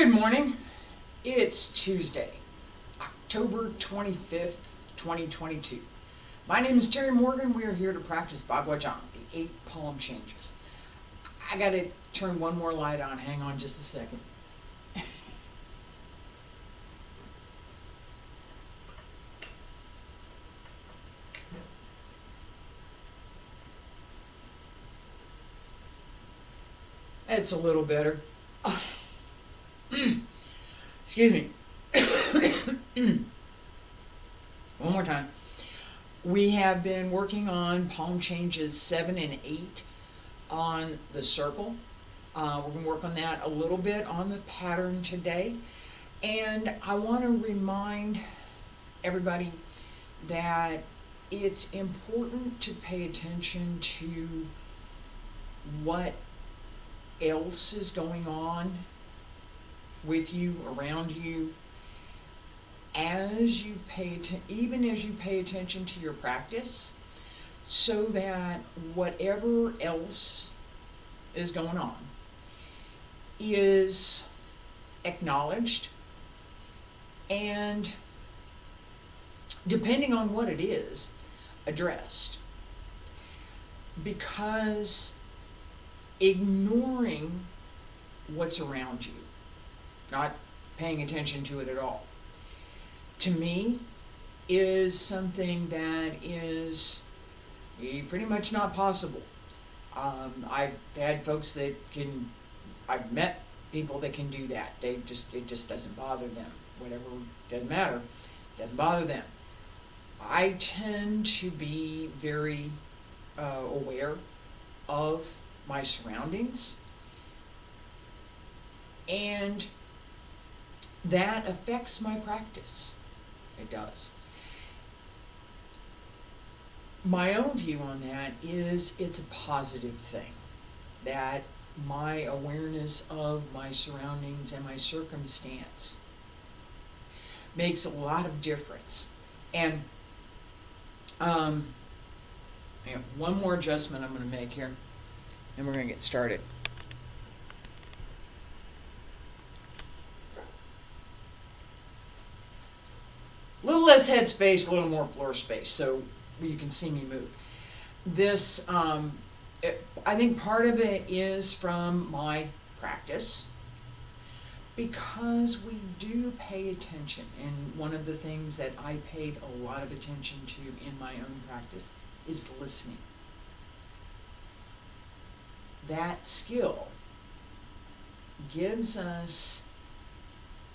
Good morning. It's Tuesday, October 25th, 2022. My name is Terry Morgan. We are here to practice Baguazhang, the 8 palm changes. I gotta turn one more light on. Hang on just a second. It's a little better. Excuse me. One more time. We have been working on palm changes 7 and 8 on the circle. We're going to work on that a little bit on the pattern today. And I want to remind everybody that it's important to pay attention to what else is going on with you, around you, as you even as you pay attention to your practice, so that whatever else is going on is acknowledged, and depending on what it is, addressed. Because ignoring what's around you, not paying attention to it at all, to me is something that is pretty much not possible. I've had folks that I've met people that can do that. It just doesn't bother them. Whatever, doesn't matter, doesn't bother them. I tend to be very aware of my surroundings, and that affects my practice. It does. My own view on that is it's a positive thing, that my awareness of my surroundings and my circumstance makes a lot of difference. And one more adjustment I'm going to make here, and we're going to get started. A little less head space, a little more floor space, so you can see me move. This, I think part of it is from my practice, because we do pay attention, and one of the things that I paid a lot of attention to in my own practice is listening. That skill gives us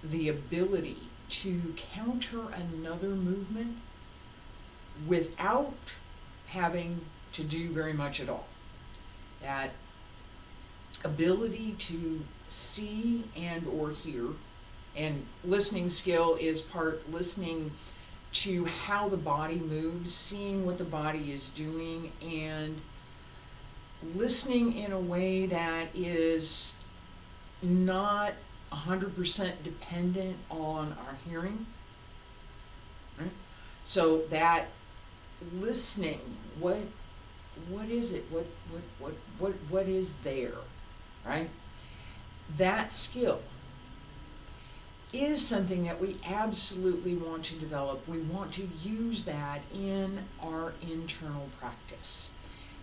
the ability to counter another movement without having to do very much at all. That ability to see and or hear, and listening skill is part listening to how the body moves, seeing what the body is doing, and listening in a way that is not 100% dependent on our hearing. Right? So that listening, what is it? What is there? Right? That skill is something that we absolutely want to develop. We want to use that in our internal practice.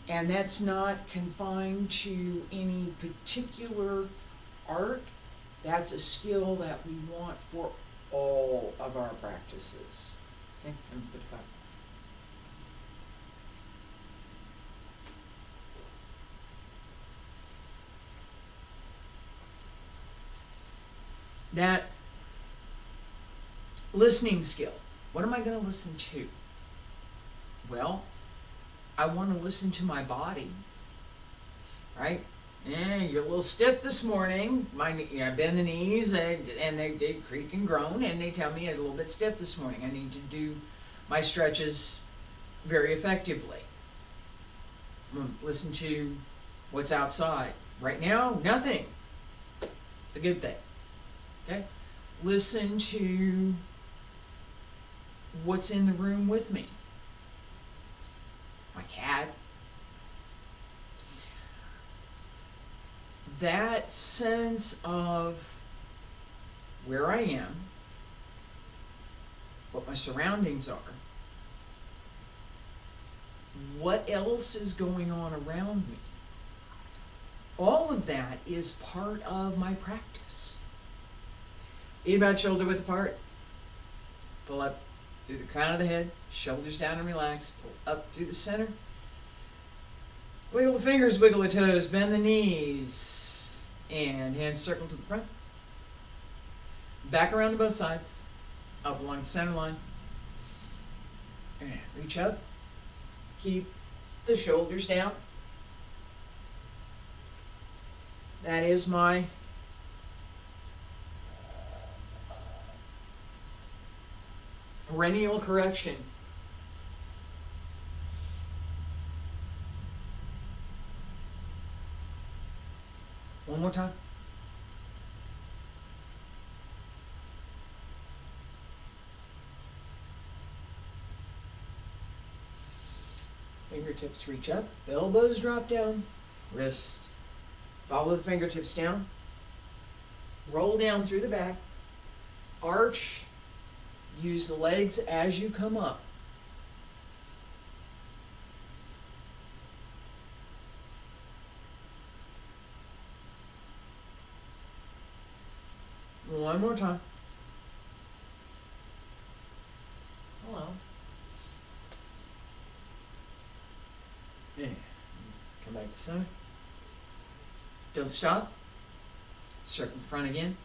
And that's not confined to any particular art. That's a skill that we want for all of our practices. Okay, I'm put it back. That listening skill. What am I going to listen to? Well, I want to listen to my body, right? You're a little stiff this morning. I bend the knees, and they creak and groan, and they tell me I'm a little bit stiff this morning. I need to do my stretches very effectively. I'm going to listen to what's outside. Right now, nothing. It's a good thing. Okay? Listen to what's in the room with me. My cat. That sense of where I am, what my surroundings are, what else is going on around me. All of that is part of my practice. Feet about shoulder width apart. Pull up through the crown of the head, shoulders down and relax. Pull up through the center. Wiggle the fingers, wiggle the toes, bend the knees. And hands circle to the front. Back around to both sides. Up along the center line. And reach up. Keep the shoulders down. That is my perennial correction. One more time. Fingertips reach up, elbows drop down, wrists follow the fingertips down, roll down through the back, arch, use the legs as you come up. One more time. Hello. And come back to center. Don't stop. Circle the front again.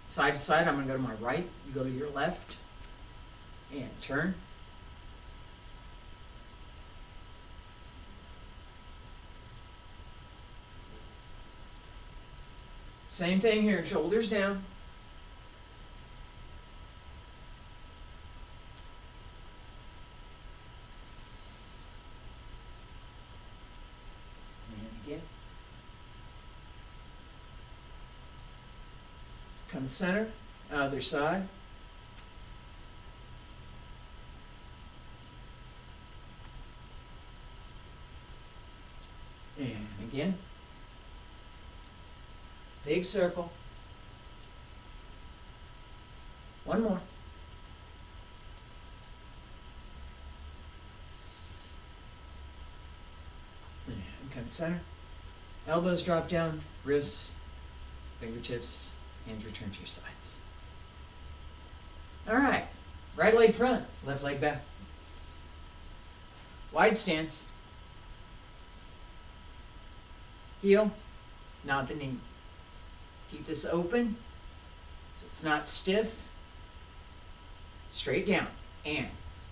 Side to side, I'm going to go to my right. You go to your left. And turn. Same thing here, shoulders down. And again. Come center, other side. And again. Big circle. One more. And come center. Elbows drop down, wrists, fingertips, hands return to your sides. All right. Right leg front, left leg back. Wide stance. Heel, not the knee. Keep this open so it's not stiff. Straight down. And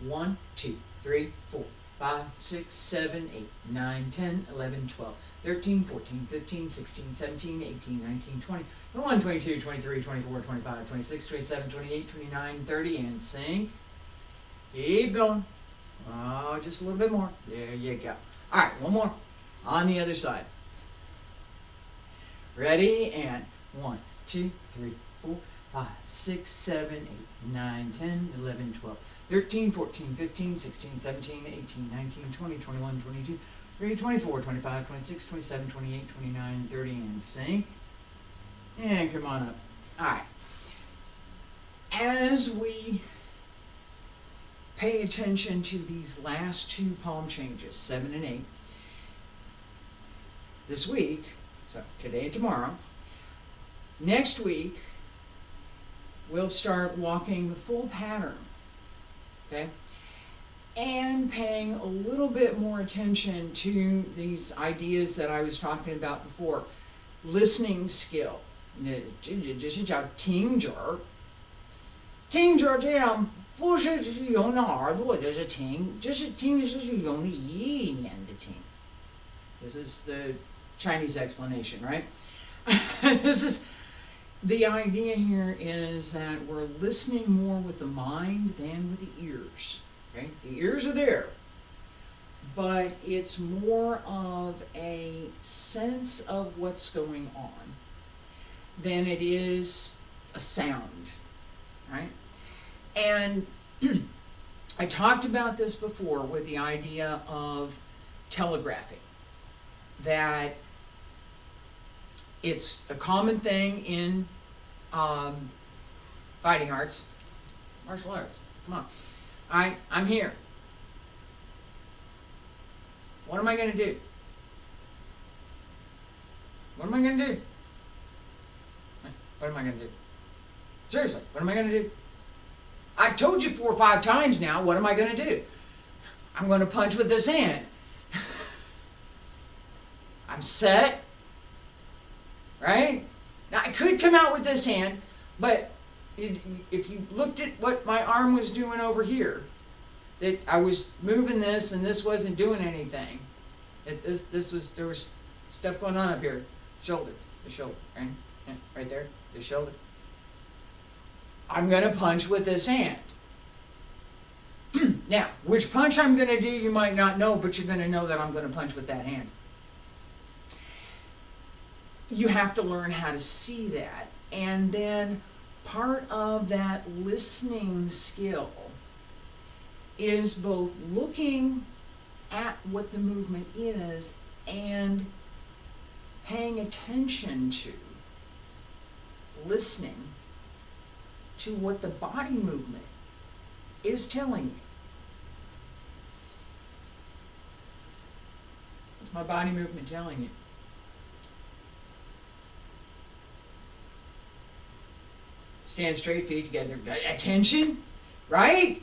1, 2, 3, 4, 5, 6, 7, 8, 9, 10, 11, 12, 13, 14, 15, 16, 17, 18, 19, 20, 21, 22, 23, 24, 25, 26, 27, 28, 29, 30, and sink. Keep going. Oh, just a little bit more. There you go. All right, one more. On the other side. Ready? And 1, 2, 3, 4, 5, 6, 7, 8, 9, 10, 11, 12, 13, 14, 15, 16, 17, 18, 19, 20, 21, 22, 23, 24, 25, 26, 27, 28, 29, 30, and sink. And come on up. All right. As we pay attention to these last two palm changes, 7 and 8, this week, so today and tomorrow, next week, we'll start walking the full pattern, okay? And paying a little bit more attention to these ideas that I was talking about before. Listening skill. 这是叫听觉儿。听觉这样不是用那耳朵就是听，就是听是用意念的听。This is the Chinese explanation, right? This is the idea here is that we're listening more with the mind than with the ears. Okay? The ears are there, but it's more of a sense of what's going on than it is a sound, right? And I talked about this before with the idea of telegraphing, that it's a common thing in fighting arts, martial arts. Come on. I'm here. What am I going to do? What am I going to do? What am I going to do? Seriously, what am I going to do? I've told you 4 or 5 times now, what am I going to do? I'm going to punch with this hand. I'm set. Right? Now, I could come out with this hand, but if you looked at what my arm was doing over here, that I was moving this and this wasn't doing anything. There was stuff going on up here. Shoulder, the shoulder, right? Yeah, right there, the shoulder. I'm going to punch with this hand. Now, which punch I'm going to do, you might not know, but you're going to know that I'm going to punch with that hand. You have to learn how to see that. And then part of that listening skill is both looking at what the movement is and paying attention to, listening to what the body movement is telling you. What's my body movement telling you? Stand straight, feet together. Attention, right?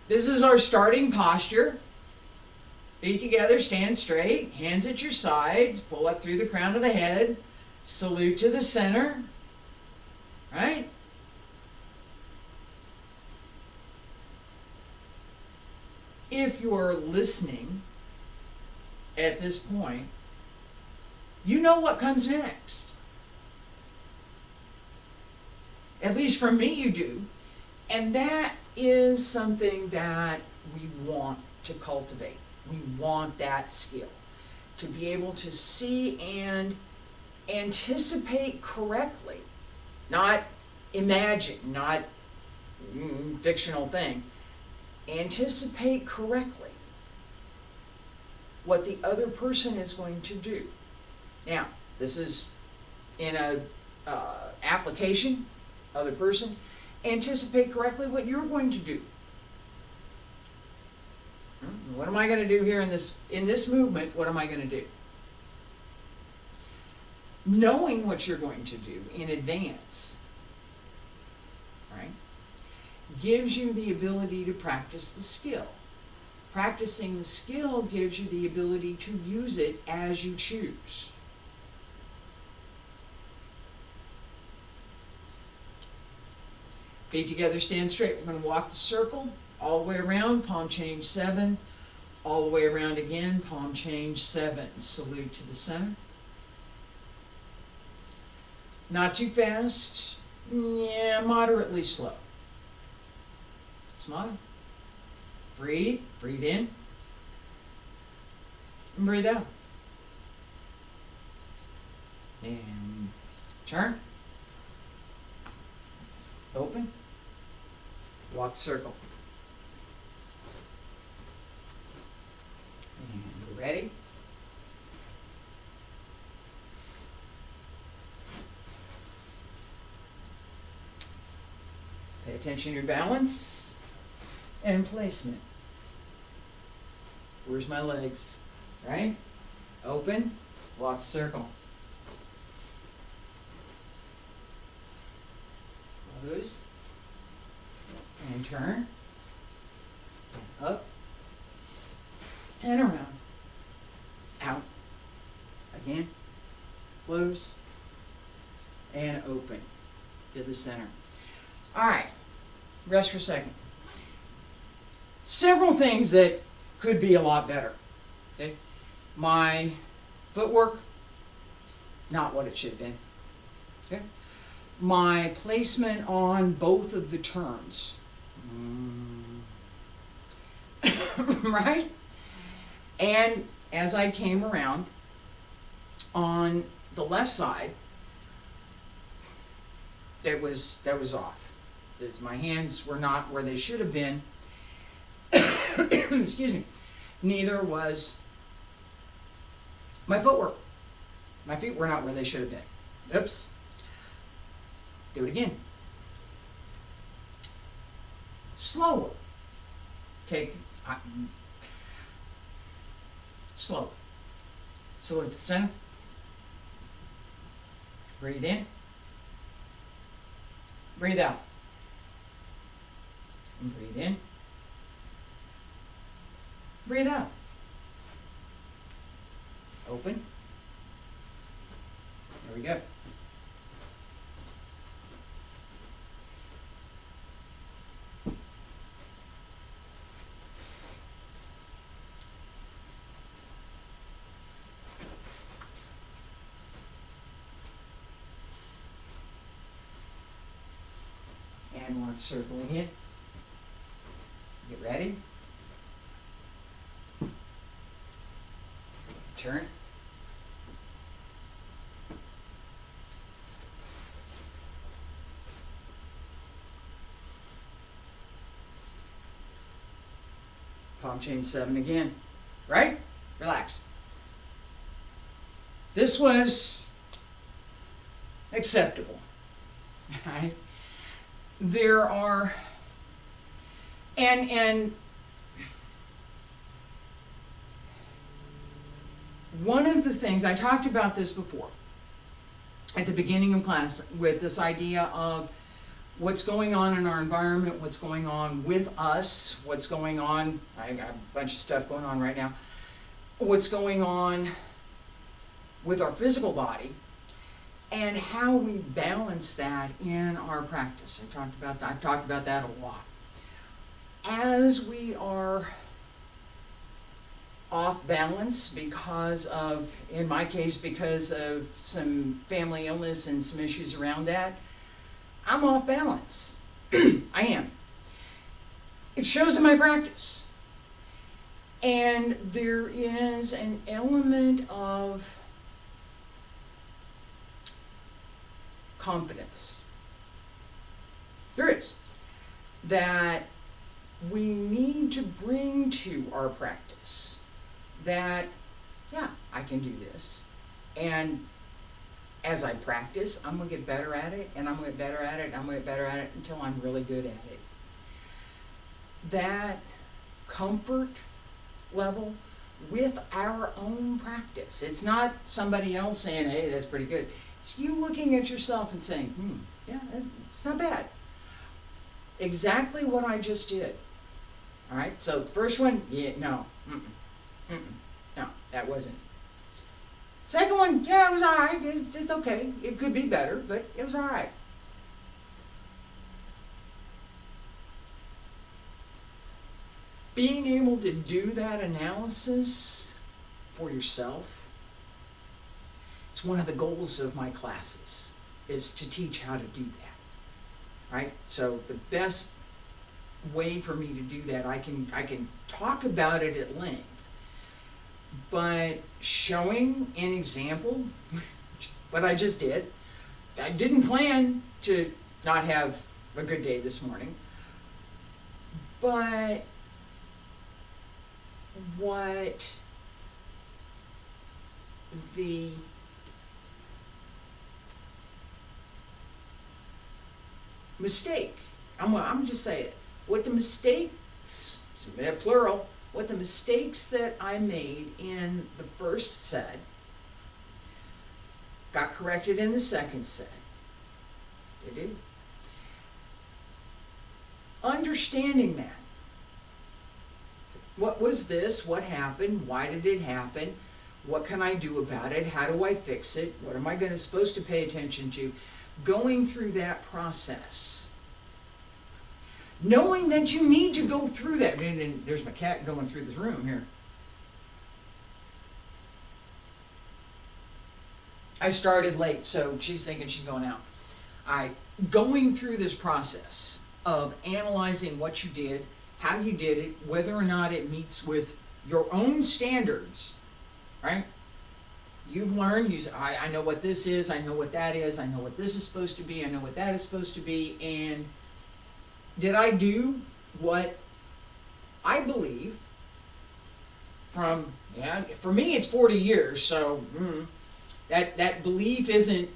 This is our starting posture. Feet together, stand straight, hands at your sides, pull up through the crown of the head, salute to the center, right? If you're listening at this point, you know what comes next. At least for me, you do. And that is something that we want to cultivate. We want that skill. To be able to see and anticipate correctly. Not imagine, not fictional thing. Anticipate correctly what the other person is going to do. Now, this is in a application, other person. Anticipate correctly what you're going to do. What am I going to do here in this movement? What am I going to do? Knowing what you're going to do in advance, right, gives you the ability to practice the skill. Practicing the skill gives you the ability to use it as you choose. Feet together, stand straight. We're going to walk the circle all the way around, palm change 7, all the way around again, palm change 7. Salute to the center. Not too fast, yeah, moderately slow. Smile. Breathe, breathe in, and breathe out. And turn. Open. Walk the circle. And we're ready. Pay attention to your balance and placement. Where's my legs? Right? Open. Walk the circle. Close. And turn. And up. And around. Out. Again. Close. And open to the center. Alright. Rest for a second. Several things that could be a lot better. Okay? My footwork, not what it should have been. Okay? My placement on both of the turns. Right? And as I came around on the left side, that was off. My hands were not where they should have been. Excuse me. Neither was my footwork. My feet were not where they should have been. Oops. Do it again. slower. Slow. So at the center, breathe in, breathe out, and breathe in, breathe out. Open. There we go. And once circling in, get ready. Turn. Palm chain 7 again. Right? Relax. This was acceptable. Right? There are, and one of the things, I talked about this before, at the beginning of class, with this idea of what's going on in our environment, what's going on with us, what's going on, I got a bunch of stuff going on right now, what's going on with our physical body, and how we balance that in our practice. I've talked about that a lot. As we are off balance because of, in my case, because of some family illness and some issues around that, I'm off balance. I am. It shows in my practice. And there is an element of confidence. There is. That we need to bring to our practice. That, yeah, I can do this. And as I practice, I'm going to get better at it, and I'm going to get better at it, and I'm going to get better at it until I'm really good at it. That comfort level with our own practice. It's not somebody else saying, hey, that's pretty good. It's you looking at yourself and saying, yeah, it's not bad. Exactly what I just did. All right, so the first one, yeah, no, no, that wasn't. Second one, yeah, it was all right. It's okay. It could be better, but it was all right. Being able to do that analysis for yourself, it's one of the goals of my classes, is to teach how to do that, right? So the best way for me to do that, I can talk about it at length, but showing an example, what I just did, I didn't plan to not have a good day this morning, but what the mistake, I'm gonna just say it, what the mistakes, plural, what the mistakes that I made in the first set got corrected in the second set. They did. Understanding that. What was this? What happened? Why did it happen? What can I do about it? How do I fix it? What am I supposed to pay attention to? Going through that process. Knowing that you need to go through that. And there's my cat going through this room here. I started late, so she's thinking she's going out. Going through this process of analyzing what you did, how you did it, whether or not it meets with your own standards, right? You've learned, I know what this is, I know what that is, I know what this is supposed to be, I know what that is supposed to be, and did I do what I believe from, for me it's 40 years, so that belief isn't,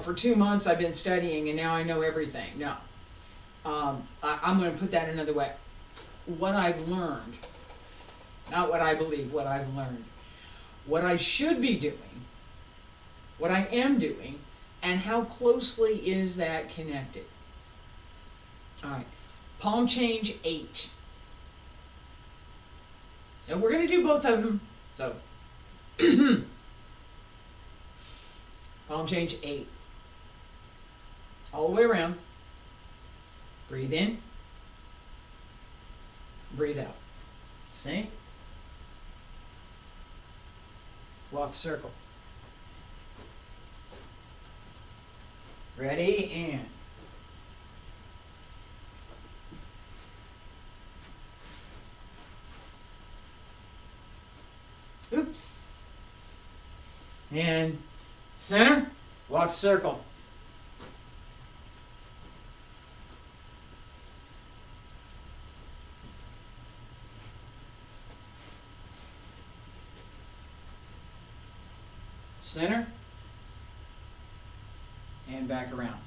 for 2 months I've been studying and now I know everything. No. I'm going to put that another way. What I've learned, not what I believe, what I've learned, what I should be doing, what I am doing, and how closely is that connected. All right, palm change 8. And we're going to do both of them. So, palm change 8. All the way around. Breathe in. Breathe out. See? Walk the circle. Ready, and oops. And center, walk circle. Center, and back around.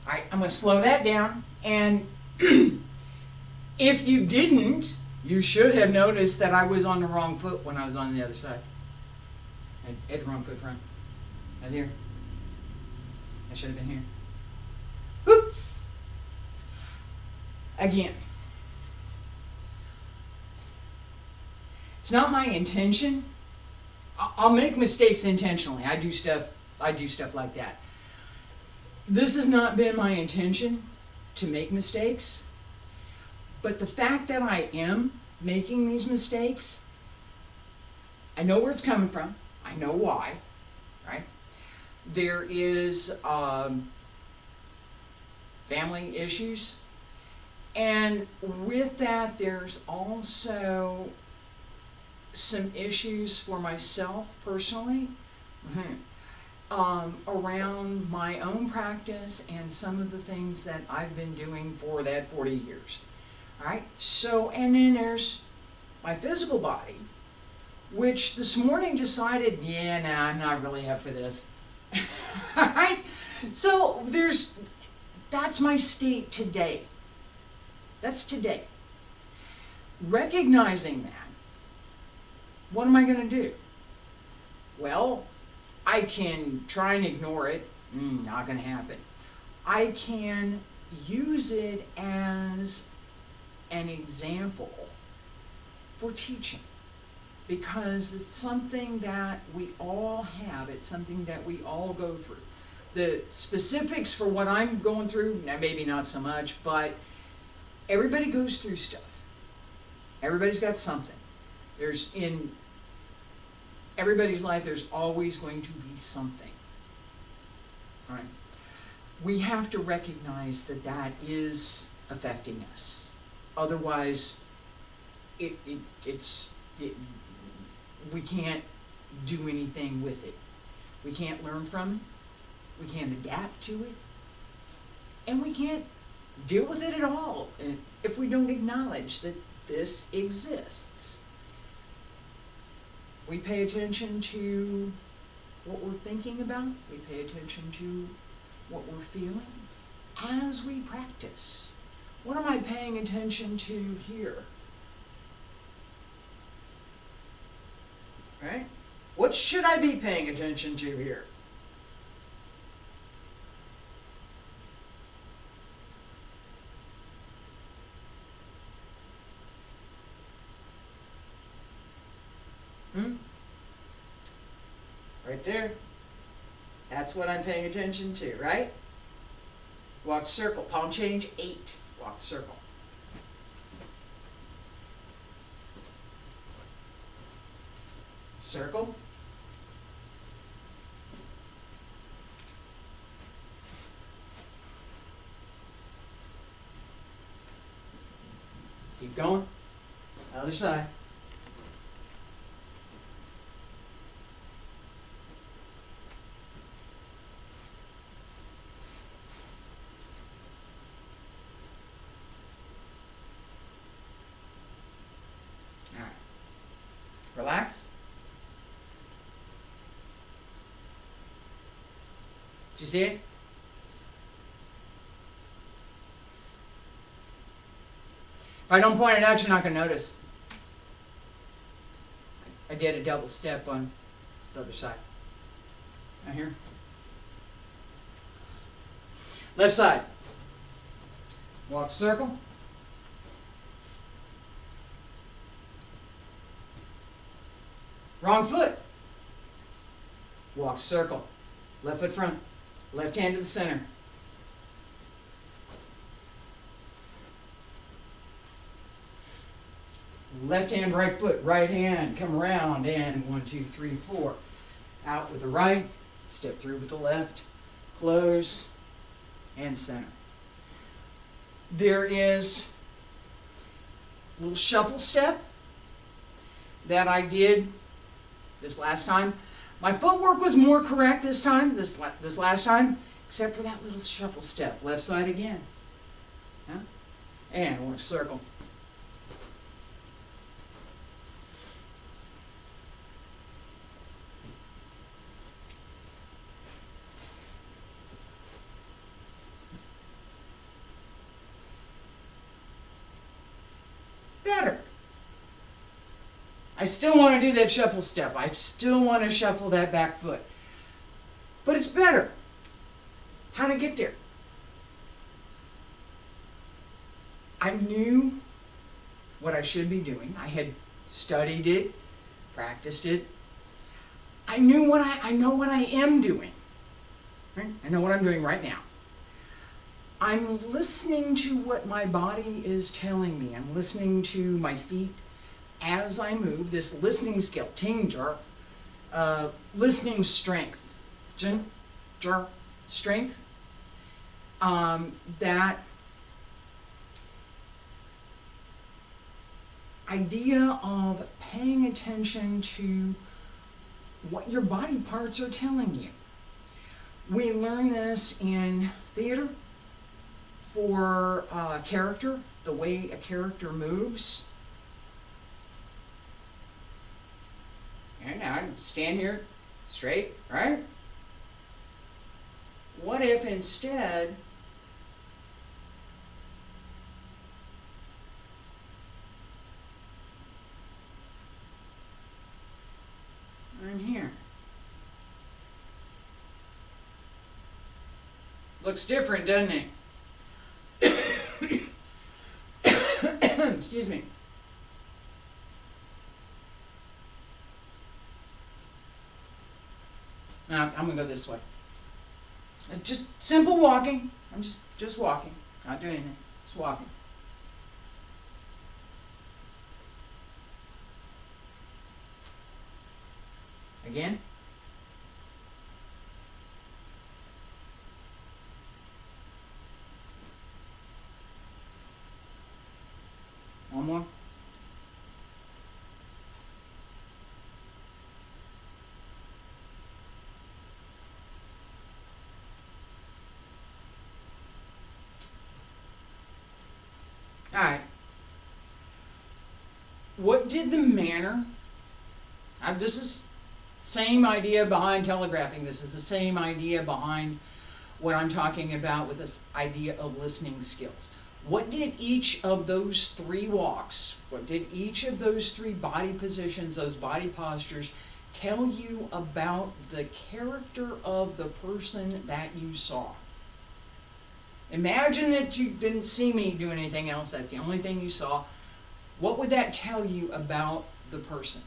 All right, I'm going to slow that down, and if you didn't, you should have noticed that I was on the wrong foot when I was on the other side. I had the wrong foot front. Right here. I should have been here. Oops! Again. It's not my intention. I'll make mistakes intentionally. I do stuff like that. This has not been my intention to make mistakes, but the fact that I am making these mistakes, I know where it's coming from. I know why, right? There is family issues, and with that there's also some issues for myself personally, around my own practice and some of the things that I've been doing for that 40 years. All right, so, and then there's my physical body, which this morning decided, yeah, nah, I'm not really up for this. All right, so that's my state today. That's today. Recognizing that, what am I going to do? Well, I can try and ignore it. Not going to happen. I can use it as an example for teaching, because it's something that we all have. It's something that we all go through. The specifics for what I'm going through, now maybe not so much, but everybody goes through stuff. Everybody's got something. In everybody's life, there's always going to be something. All right? We have to recognize that that is affecting us. Otherwise, we can't do anything with it. We can't learn from it. We can't adapt to it. And we can't deal with it at all if we don't acknowledge that this exists. We pay attention to what we're thinking about. We pay attention to what we're feeling as we practice. What am I paying attention to here? Right? What should I be paying attention to here? Right there. That's what I'm paying attention to, right? Walk circle. Palm change 8. Walk circle. Circle. Keep going. Other side. All right. Relax. Did you see it? If I don't point it out, you're not going to notice. I did a double step on the other side. Now here. Left side. Walk circle. Wrong foot. Walk circle. Left foot front. Left hand to the center. Left hand, right foot, right hand, come around, and 1, 2, 3, 4. Out with the right, step through with the left, close, and center. There is a little shuffle step that I did this last time. My footwork was more correct this time, this last time, except for that little shuffle step. Left side again. Huh? And work circle. Better. I still want to do that shuffle step. I still want to shuffle that back foot. But it's better. How to get there? I knew what I should be doing. I had studied it, practiced it. I know what I am doing. Right? I know what I'm doing right now. I'm listening to what my body is telling me. I'm listening to my feet as I move. This listening skill, ting, jar, listening strength, jing, jar, strength. That idea of paying attention to what your body parts are telling you. We learn this in theater for character, the way a character moves. And now I stand here straight, right? What if instead I'm here? Looks different, doesn't it? Excuse me. Now I'm going to go this way. Just simple walking. I'm just walking. Not doing anything. Just walking. Again. One more. All right. What did the manner? This is same idea behind telegraphing. This is the same idea behind what I'm talking about with this idea of listening skills. What did each of those three walks, what did each of those three body positions, those body postures, tell you about the character of the person that you saw? Imagine that you didn't see me do anything else. That's the only thing you saw. What would that tell you about the person?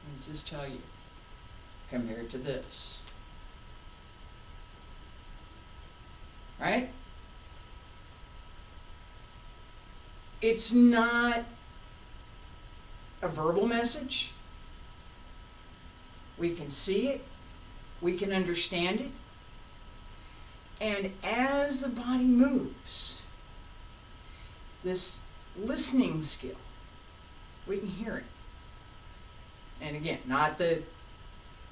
What does this tell you compared to this? Right? It's not a verbal message. We can see it. We can understand it. And as the body moves, this listening skill, we can hear it. And again, not the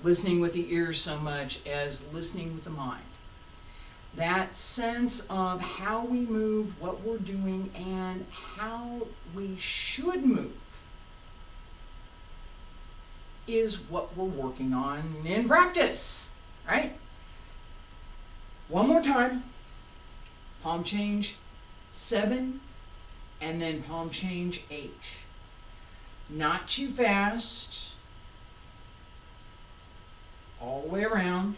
listening with the ears so much as listening with the mind. That sense of how we move, what we're doing, and how we should move is what we're working on in practice, right? One more time. Palm change. 7, and then palm change 8. Not too fast. All the way around.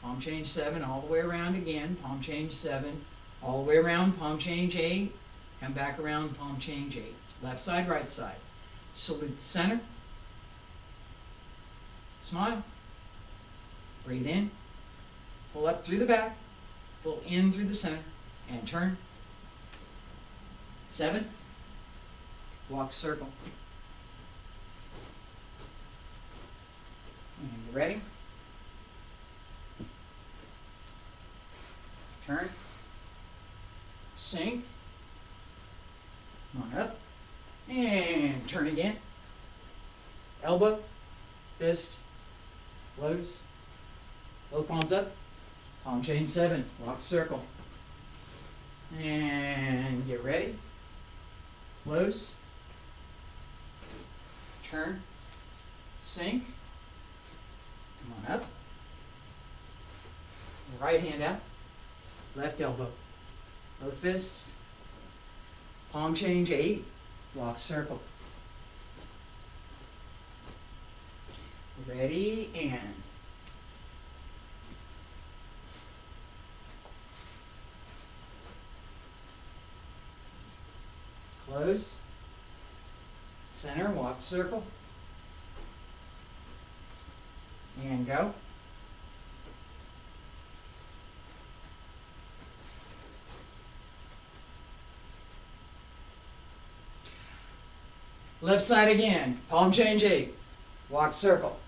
Palm change 7, all the way around again. Palm change 7, all the way around. Palm change 8. Come back around. Palm change 8. Left side, right side. Salute the center. Smile. Breathe in. Pull up through the back. Pull in through the center. And turn. 7. Walk circle. And you ready? Turn. Sink. Come on up. And turn again. Elbow. Fist. Close. Both palms up. Palm chain 7. Walk circle. And get ready. Close. Turn. Sink. Come on up. Right hand out. Left elbow. Both fists. Palm change 8. Walk circle. Ready and close. Center, walk circle. And go. Left side again. Palm change 8. Walk circle.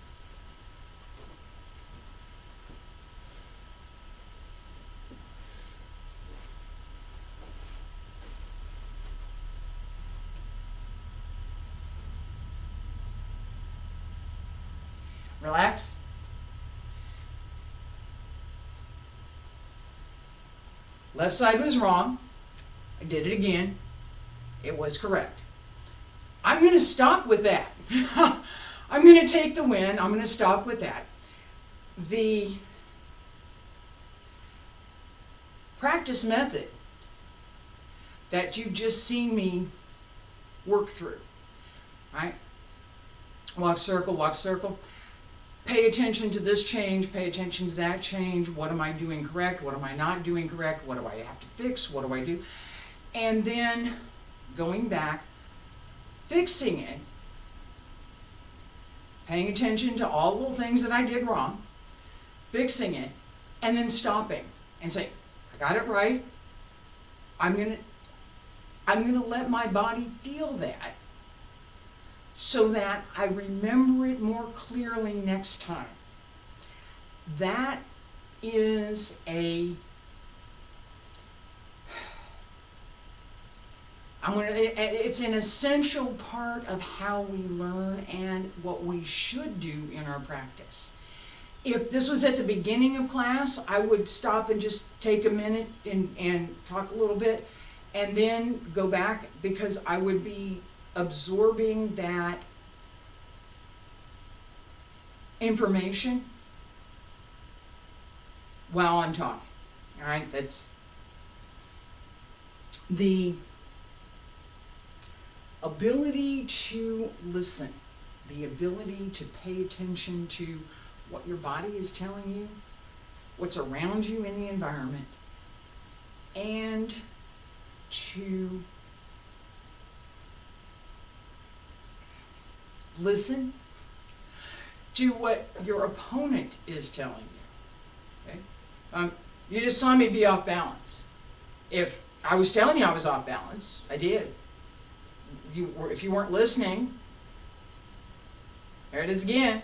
Relax. Left side was wrong. I did it again. It was correct. I'm going to stop with that. I'm going to take the win. I'm going to stop with that. The practice method that you've just seen me work through, right? Walk circle, walk circle. Pay attention to this change, pay attention to that change. What am I doing correct? What am I not doing correct? What do I have to fix? What do I do? And then going back, fixing it, paying attention to all the little things that I did wrong, fixing it, and then stopping and saying, I got it right. I'm gonna let my body feel that so that I remember it more clearly next time. That is it's an essential part of how we learn and what we should do in our practice. If this was at the beginning of class, I would stop and just take a minute and talk a little bit and then go back, because I would be absorbing that information while I'm talking. All right, that's the ability to listen, the ability to pay attention to what your body is telling you, what's around you in the environment, and to listen to what your opponent is telling you. Okay? You just saw me be off balance. If I was telling you I was off balance, I did. If you weren't listening, there it is again.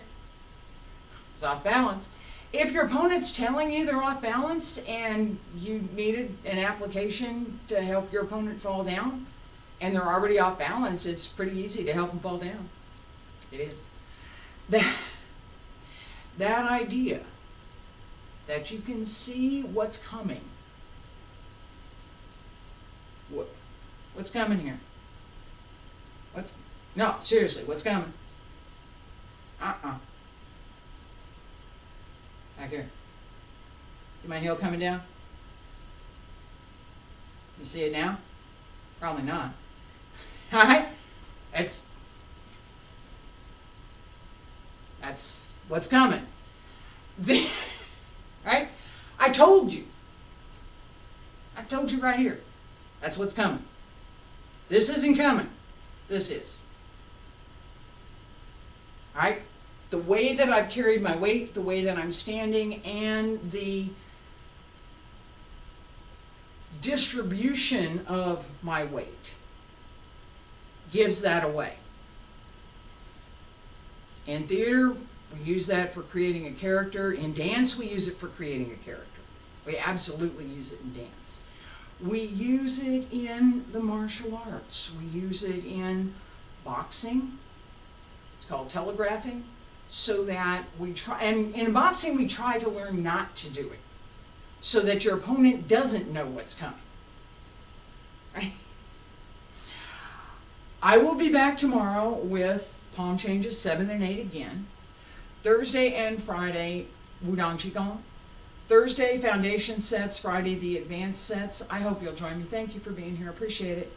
It's off balance. If your opponent's telling you they're off balance and you needed an application to help your opponent fall down, and they're already off balance, it's pretty easy to help them fall down. It is. That idea that you can see what's coming. What's coming here? No, seriously, what's coming? Back here. See my heel coming down? You see it now? Probably not. Alright? That's what's coming. Right? I told you. I told you right here. That's what's coming. This isn't coming. This is. Alright? The way that I've carried my weight, the way that I'm standing, and the distribution of my weight gives that away. In theater, we use that for creating a character. In dance, we use it for creating a character. We absolutely use it in dance. We use it in the martial arts. We use it in boxing. It's called telegraphing. So that we try, and in boxing we try to learn not to do it, so that your opponent doesn't know what's coming. Right? I will be back tomorrow with palm changes 7 and 8 again. Thursday and Friday, Wudang Qigong. Thursday, foundation sets. Friday, the advanced sets. I hope you'll join me. Thank you for being here. Appreciate it.